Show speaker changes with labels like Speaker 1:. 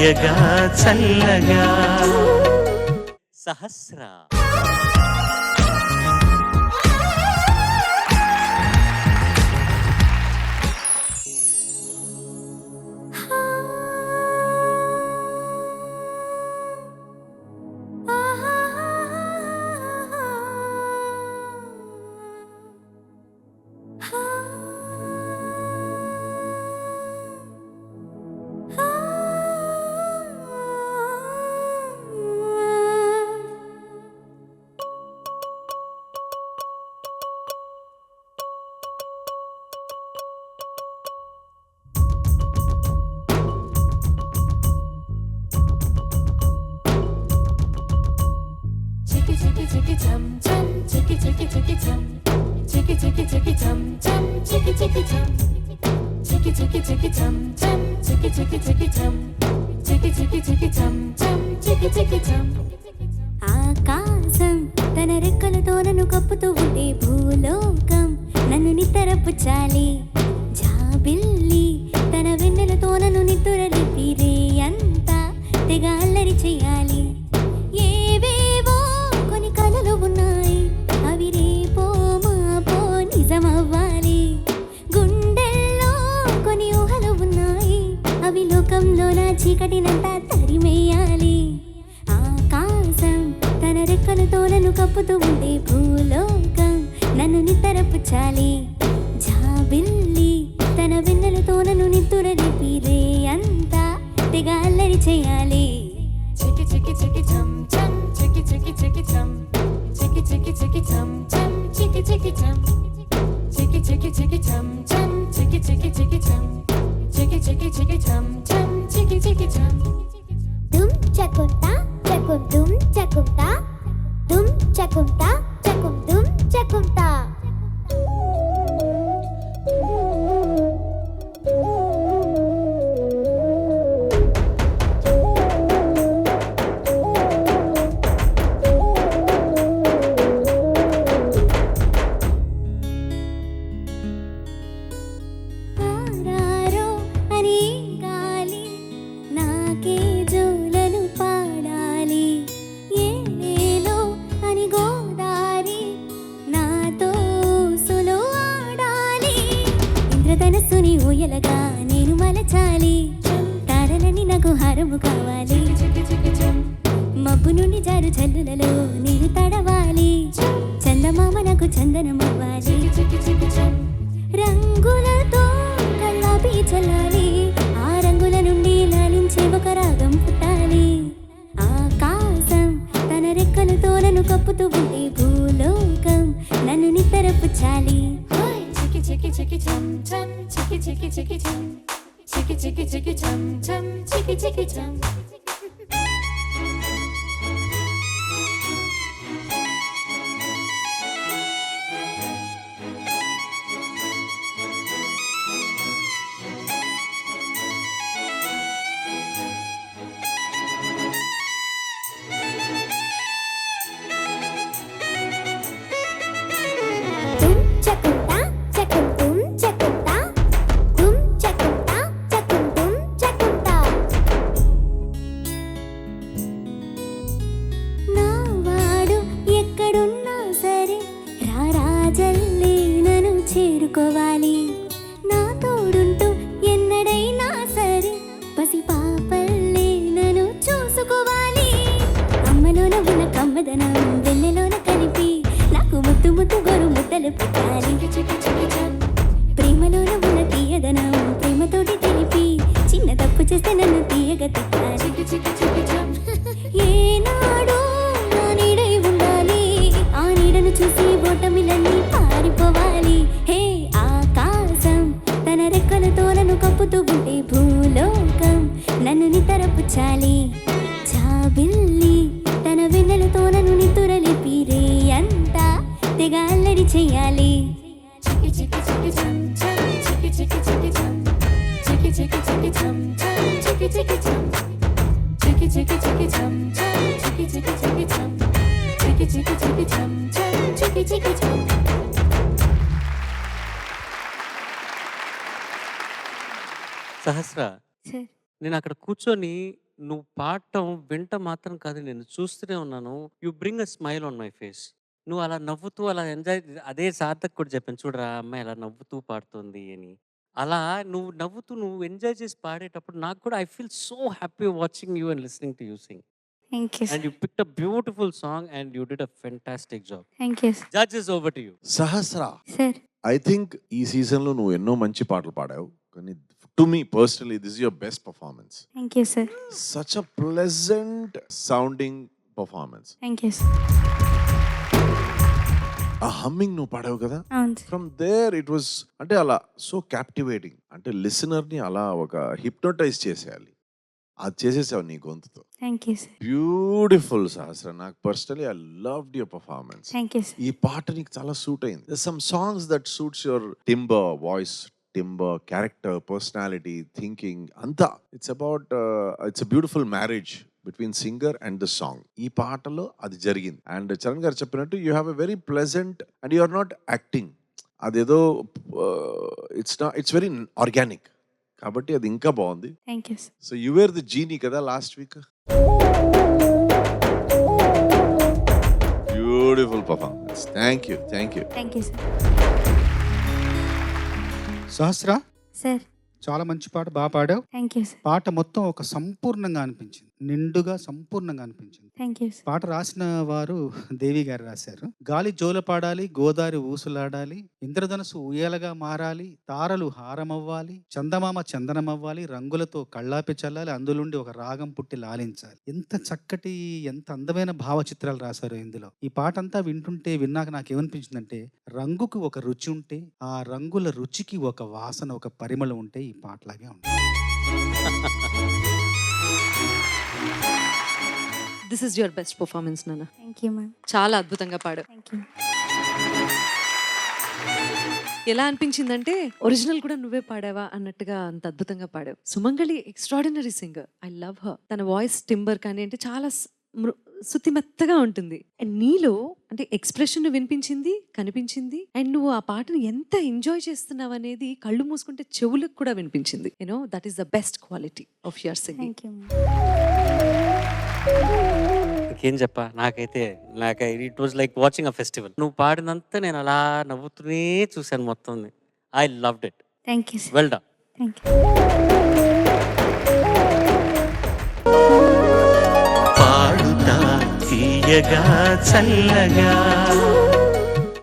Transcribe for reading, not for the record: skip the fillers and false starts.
Speaker 1: హాయగా చల్లగా.
Speaker 2: సహస్ర
Speaker 3: ఆకాశం తన రెక్కలతో నన్ను కప్పుతూ ఉంటే భూలోకం నన్ను నిద్రపుచ్చాలి. జాబిల్లి తన వెన్నెలతో నన్ను నిద్రలిపి రే అంతా తెగ అల్లరి చెయ్యాలి. ఏవేవో కొన్ని కలలు ఉన్నాయి, అవి రేపో మాపో నిజమవ్వాలి. గుండెల్లో కొన్ని ఊహలు ఉన్నాయి, అవి లోకంలో నా చీకటినంతా తరిమేయాలి. ఆకాశం తన రెక్కలతో నన్ను కప్పుతూ ఉంటే భూలోకం నన్ను నిద్రపుచ్చాలి. జాబిల్లి తన వెన్నెలతో నన్ను నిద్రలిపి రే అంతా తెగ అల్లరి చెయ్యాలి. దుమ్ చకుంతా చకుం దుమ్ చకుంతా దుమ్ చకుంతా చకుం దుమ్ చకుంతా. ఆరారో అని గాలి నాకే జోలను పాడాలి. ఏలేలో అని గోదారి నాతో సులు ఆడాలి. ఇంద్రధనస్సుని ఊయలగా నేను మలచాలి. తారలని నాకు హారము కావాలి. మబ్బు నుండి జారు జల్లులలో నేను తడవాలి. చందమామ నాకు చందనం అవ్వాలి. రంగులతో కళ్ళాపి చల్లాలి. ఆ రంగుల నుండి లాలించే ఒక రాగం పుట్టాలి. ఆకాశం తన రెక్కలతో నన్ను కప్పుతూ ఉంటే భూలోకం నన్ను నిద్రపుచ్చాలి. దుమ్ చకుంతా చకుం దుమ్ చకుంతా దుమ్ చకుంతా చకుం దుమ్ చకుంతా. నా వాడు ఎక్కడున్నా సరే రారాజల్లే నన్ను చేరుకోవాలి. నా తోడుంటూ ఎన్నడైనా సరే పసి పాపల్లే నన్ను చూసుకోవాలి. అమ్మలోన ఉన్న కమ్మదనం వెన్నెలోన కలిపి నాకు ముద్దు ముద్దు గొరు ముద్దలు పెట్టాలి. ప్రేమలోన ఉన్న తీయదనం ప్రేమతోటి తెలిపి చిన్న తప్పు చేస్తే నన్ను తీయగా తిట్టాలి. ఏనాడు నా నీడై ఉండాలి. ఆ నీడను చూసి ఓటమిలన్నీ పారిపోవాలి. హే ఆకాశం తన రెక్కలతో నన్ను కప్పుతూ ఉంటే భూలోకం నన్ను నిద్రపుచ్చాలి. జాబిల్లి తన వెన్నెలతో నన్ను నిద్రలిపి రే అంతా తెగ అల్లరి చెయ్యాలి.
Speaker 2: సహస్ర
Speaker 3: సార్
Speaker 2: నేను అక్కడ కూర్చొని నువ్వు పాడటం వింటం మాత్రం కాదు, నేను చూస్తూనే ఉన్నాను. You bring a smile on my face. నువ్వు అలా నవ్వుతూ అలా ఎంజాయ్, అదే సార్థక్ కూడా చెప్పాను చూడరా ఆ అమ్మాయి అలా నవ్వుతూ పాడుతుంది అని. అలా నువ్వు నవ్వుతూ నువ్వు ఎంజాయ్ చేసి పాడేటప్పుడు నాకు కూడా I feel so happy watching you and listening to you sing.
Speaker 3: Thank you
Speaker 2: And
Speaker 3: sir.
Speaker 2: you picked a beautiful song and you did a fantastic job.
Speaker 3: Thank you sir.
Speaker 2: Judges, over to you.
Speaker 4: Sahasra,
Speaker 3: sir
Speaker 4: I think ఈ సీజన్లో నువ్వు ఎన్నో మంచి పాటలు పాడావు, కానీ to me personally this is your best performance.
Speaker 3: Thank you sir.
Speaker 4: Such a pleasant sounding performance.
Speaker 3: Thank you sir.
Speaker 4: ఆ humming నువ్వు పాడావు కదా,
Speaker 3: అవును sir.
Speaker 4: From there it was అంటే అలా సో క్యాప్టివేటింగ్, అంటే లిసనర్ని అలా ఒక హిప్నోటైజ్ చేసేయాలి. అది చేసేసావు నీ గొంతుతో.
Speaker 3: Thank you sir.
Speaker 4: Beautiful Sahasra. నాకు personally I loved your performance.
Speaker 3: Thank you sir.
Speaker 4: ఈ పాట నీకు చాలా సూట్ అయింది. Some songs that suits your timbre voice, timbre character, personality, thinking అంతా. It's about it's a beautiful marriage between singer and the song. ఈ పాటలో అది జరిగింది. అండ్ చరణ్ గారు చెప్పినట్టు you have a very pleasant and you are not acting. అదేదో it's very organic, కాబట్టి అది ఇంకా బాగుంది.
Speaker 3: Thank you sir.
Speaker 4: So you were the genie కదా last week. Beautiful performance. Thank you.
Speaker 3: Thank you sir.
Speaker 5: Sahasra,
Speaker 3: sir
Speaker 5: చాలా మంచి పాట, బాగా పాడావు.
Speaker 3: Thank you sir.
Speaker 5: పాట మొత్తం ఒక సంపూర్ణంగా అనిపించింది, నిండుగా సంపూర్ణంగా అనిపించింది.
Speaker 3: Thank you sir.
Speaker 5: పాట రాసిన వారు దేవి గారు రాశారు. గాలి జోల పాడాలి, గోదారి ఊసులాడాలి, ఇంద్రధనుసు ఉయ్యాలగా మారాలి, తారలు హారమవ్వాలి, చందమామ చందనమవ్వాలి, రంగులతో కళ్ళాపి చల్లాలి, అందులోండి ఒక రాగం పుట్టి లాలించాలి. ఎంత చక్కటి, ఎంత అందమైన భావచిత్రాలు రాశారు ఇందులో. ఈ పాట అంతా విన్నాక నాకేమనిపించిందంటే, రంగుకి ఒక రుచి ఉంటే, ఆ రంగుల రుచికి ఒక వాసన, ఒక పరిమళం ఉంటే ఈ పాటలాగే ఉంటుంది.
Speaker 6: This is your best performance నాన్న.
Speaker 3: Thank you ma'am.
Speaker 6: చాలా అద్భుతంగా పాడావు.
Speaker 3: Thank you.
Speaker 6: ఎలా అనిపించిందంటే ఒరిజినల్ కూడా నువ్వే పాడావా అన్నట్టుగా అంత అద్భుతంగా పాడావు. Sumangali extraordinary singer. I love her. తన వాయిస్ టింబర్ కానీ అంటే చాలా శుతిమెత్తగా ఉంటుంది. అండ్ నీలో అంటే ఎక్స్ప్రెషన్ వినిపించింది, కనిపించింది. అండ్ నువ్వు ఆ పాటను ఎంత ఎంజాయ్ చేస్తున్నావు అనేది కళ్ళు మూసుకుంటే చెవులకు కూడా వినిపించింది. You know that is the best quality of your singing.
Speaker 3: Thank you ma'am.
Speaker 2: ఇంకేం చెప్పా, నాకైతే it was like watching a festival. నువ్వు పాడినంతా నేను అలా నవ్వుతూనే చూశాను మొత్తం. I loved it.
Speaker 3: Thank you sir.
Speaker 2: Well done.
Speaker 3: Thank you.
Speaker 1: Paadutha Theeyaga చల్లగా